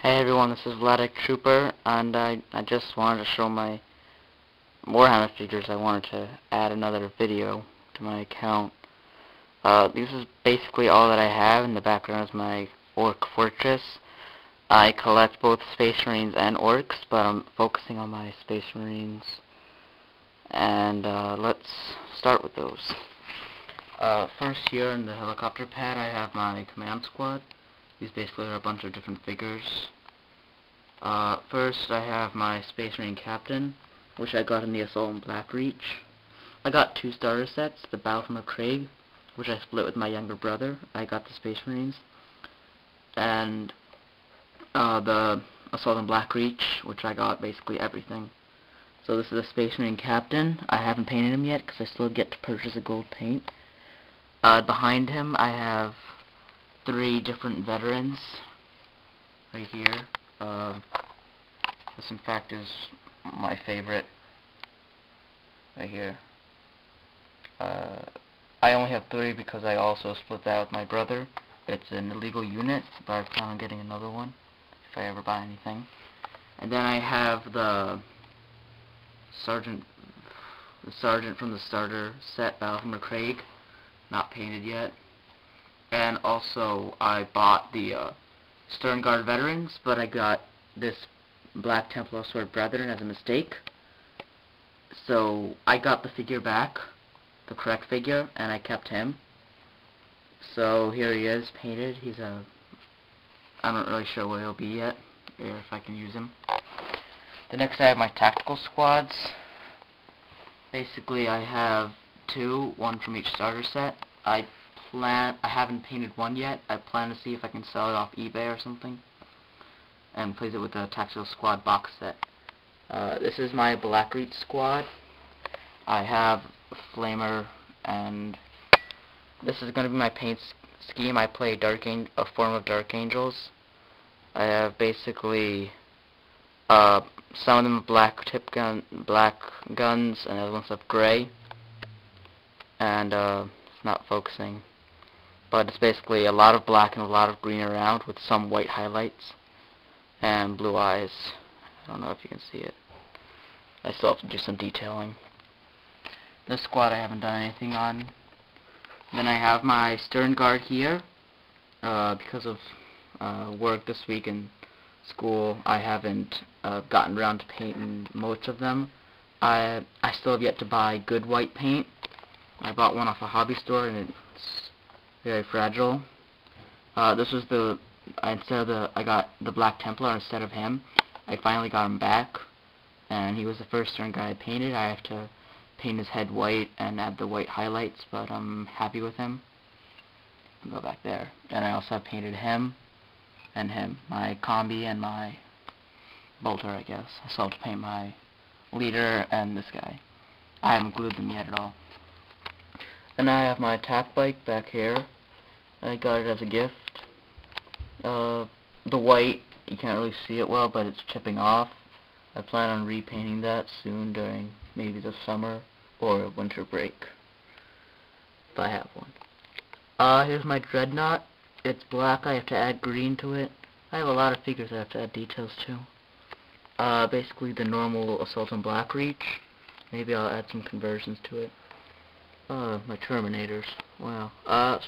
Hey everyone, this is Vladik Trooper, and I just wanted to show my Warhammer figures. I wanted to add another video to my account. This is basically all that I have. In the background is my Orc Fortress. I collect both Space Marines and Orcs, but I'm focusing on my Space Marines. And let's start with those. First here in the helicopter pad I have my command squad. These basically are a bunch of different figures. First I have my Space Marine Captain, which I got in the Assault and Blackreach. I got two starter sets, the Battle from Craig, which I split with my younger brother. I got the Space Marines. And the Assault and Blackreach, which I got basically everything. So this is the Space Marine Captain. I haven't painted him yet because I still get to purchase a gold paint. Behind him I have three different veterans right here. This in fact is my favorite right here. I only have three because I also split that with my brother. It's an illegal unit, but I plan on getting another one if I ever buy anything. And then I have the sergeant from the starter set, Battle from Craig, not painted yet. And also I bought the Stern Guard veterans, but I got this Black Templar Sword Brethren as a mistake. So I got the figure back, the correct figure, and I kept him. So here he is, painted. I'm not really sure where he'll be yet, or if I can use him. The next I have my tactical squads. Basically I have two, one from each starter set. I haven't painted one yet. I plan to see if I can sell it off eBay or something, and place it with the tactical squad box set. This is my Blackreach squad. I have a Flamer, and this is going to be my paint scheme. I play a form of Dark Angels. I have basically some of them have black guns, and other ones have gray. And it's not focusing, but it's basically a lot of black and a lot of green around with some white highlights and blue eyes. I don't know if you can see it. I still have to do some detailing. This squad I haven't done anything on. Then I have my Stern Guard here. Because of work this week and school, I haven't gotten around to painting most of them. I still have yet to buy good white paint. I bought one off a hobby store and it's very fragile. This was I got the Black Templar instead of him. I finally got him back, and he was the first Stern guy I painted. I have to paint his head white and add the white highlights, but I'm happy with him. I'll go back there. And I also have painted him and him, my combi and my bolter, I guess. I still have to paint my leader and this guy. I haven't glued them yet at all. And I have my attack bike back here. I got it as a gift. The white, you can't really see it well, but it's chipping off. I plan on repainting that soon during maybe the summer or winter break, if I have one. Here's my Dreadnought. It's black. I have to add green to it. I have a lot of figures I have to add details to. Basically the normal Assault and Blackreach. Maybe I'll add some conversions to it. My Terminators. Wow.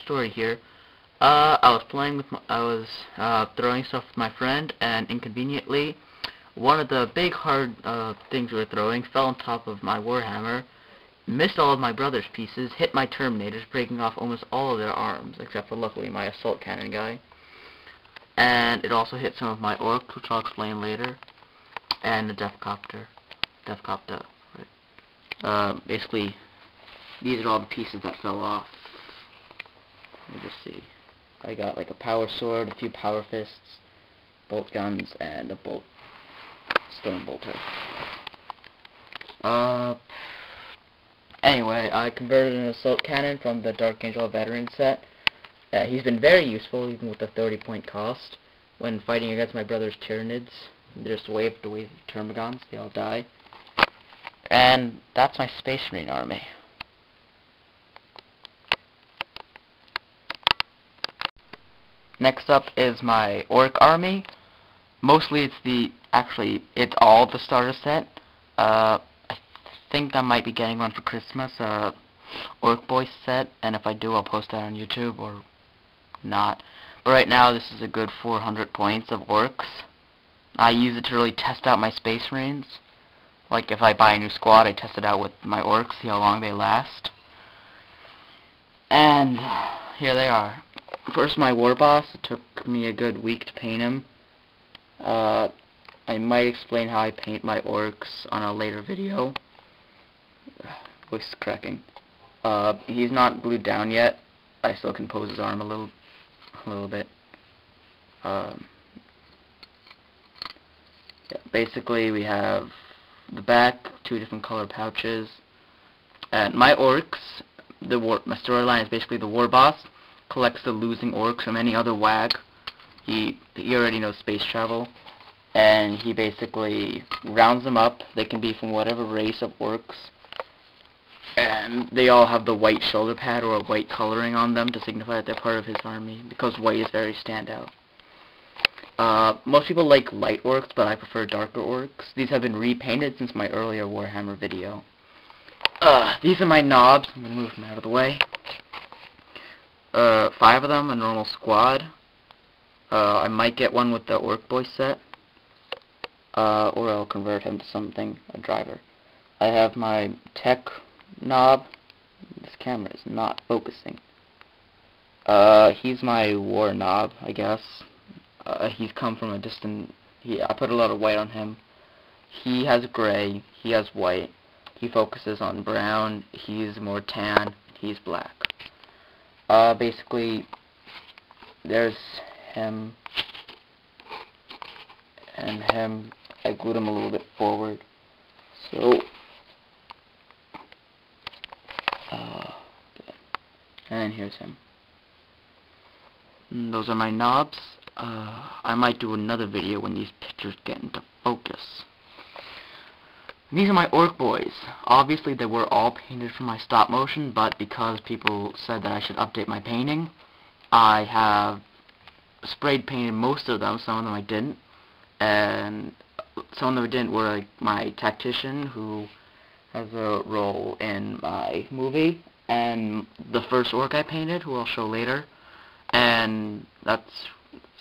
Story here. I was throwing stuff with my friend, and inconveniently, one of the big hard things we were throwing fell on top of my Warhammer, missed all of my brother's pieces, hit my Terminators, breaking off almost all of their arms, except for luckily my assault cannon guy. And it also hit some of my Orcs, which I'll explain later, and the Deathcopter. Right. Basically, these are all the pieces that fell off. Let me just see. I got like a power sword, a few power fists, bolt guns, and a stone bolter. Anyway, I converted an assault cannon from the Dark Angel veteran set. He's been very useful, even with the 30-point cost. When fighting against my brother's Tyranids, just wave the Termagants, they all die. And that's my Space Marine army. Next up is my Orc army. Mostly it's all the starter set. I think I might be getting one for Christmas, Orc Boy set, and if I do, I'll post that on YouTube or not. But right now, this is a good 400 points of orcs. I use it to really test out my Space Marines. Like, if I buy a new squad, I test it out with my orcs, see how long they last. And here they are. First, my war boss. It took me a good week to paint him. I might explain how I paint my orcs on a later video. Voice cracking. He's not glued down yet. I still can pose his arm a little bit. Yeah, basically, we have the back, 2 different color pouches. And my orcs, my storyline is basically the war boss collects the losing orcs from any other WAG. He already knows space travel, and he basically rounds them up. They can be from whatever race of orcs, and they all have the white shoulder pad or a white coloring on them to signify that they're part of his army, because white is very standout. Most people like light orcs, but I prefer darker orcs. These have been repainted since my earlier Warhammer video. These are my knobs. I'm going to move them out of the way. 5 of them, a normal squad. I might get one with the Orc Boy set. Or I'll convert him to something, a driver. I have my tech knob. This camera is not focusing. He's my war knob, I guess. He's come from a distant... I put a lot of white on him. He has gray. He has white. He focuses on brown. He's more tan. He's black. Basically, there's him and him. I glued him a little bit forward. So, and here's him. And those are my knobs. I might do another video when these pictures get into focus. These are my orc boys. Obviously, they were all painted from my stop motion, but because people said that I should update my painting, I have sprayed painted most of them. Some of them I didn't, and some of them I didn't were like my tactician, who has a role in my movie, and the first orc I painted, who I'll show later. And that's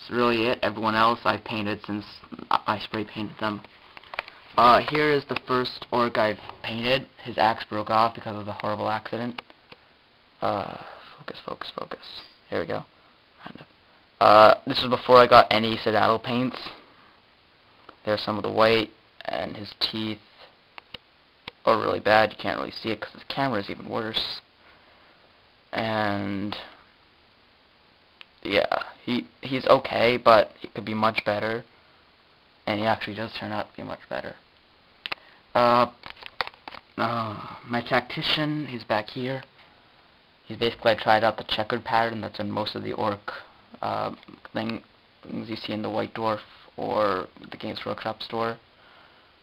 really it. Everyone else I've painted since I spray painted them. Here is the first orc I've painted. His axe broke off because of the horrible accident. Focus, focus, focus. Here we go. This is before I got any Citadel paints. There's some of the white, and his teeth are really bad. You can't really see it because the camera is even worse. And yeah, he's okay, but it could be much better. And he actually does turn out to be much better. My tactician, he's back here. He's basically, I tried out the checkered pattern that's in most of the orc things you see in the White Dwarf or the Games Workshop store.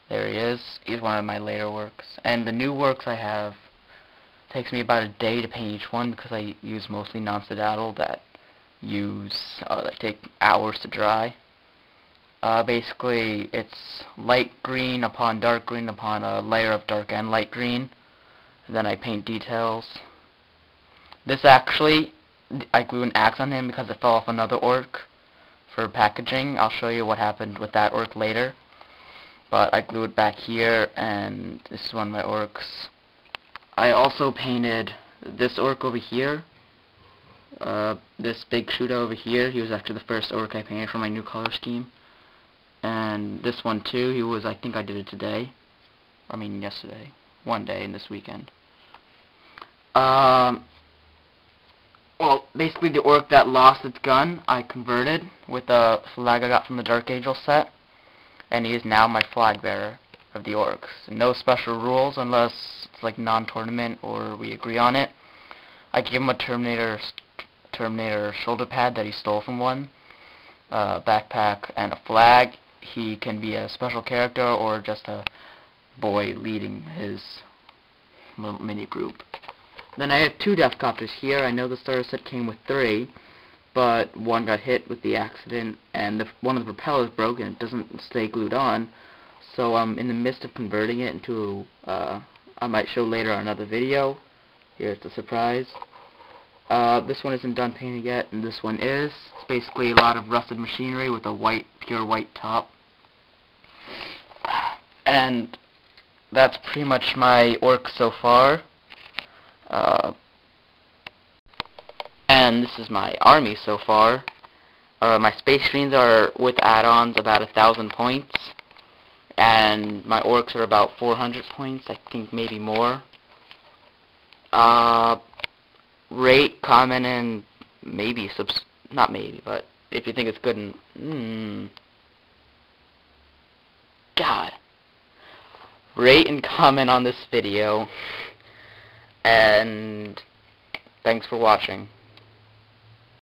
There he is. He's one of my later works. And the new works I have takes me about a day to paint each one because I use mostly non-Citadel that take hours to dry. Basically, it's light green upon a layer of dark and light green. And then I paint details. This actually, I glue an axe on him because it fell off another orc for packaging. I'll show you what happened with that orc later. But I glue it back here, and this is one of my orcs. I also painted this orc over here. This big shooter over here. He was actually the first orc I painted for my new color scheme. And this one too, he was, I think I did it today. I mean yesterday. One day in this weekend. Well, basically the orc that lost its gun, I converted with a flag I got from the Dark Angel set. And he is now my flag bearer of the orcs. No special rules unless it's like non-tournament or we agree on it. I give him a Terminator shoulder pad that he stole from one, backpack, and a flag. He can be a special character or just a boy leading his little mini group. Then I have 2 Deathcopters here. I know the starter set came with 3, but one got hit with the accident, and one of the propellers broke and it doesn't stay glued on. So I'm in the midst of converting it into, I might show later on another video. Here's the surprise. This one isn't done painting yet, and this one is. It's basically a lot of rusted machinery with a pure white top. And that's pretty much my work so far. And this is my army so far. My space marines are, with add-ons, about 1,000 points. And my orcs are about 400 points, I think maybe more. Rate, comment, and maybe not maybe, but if you think it's good and God. Rate and comment on this video, and thanks for watching.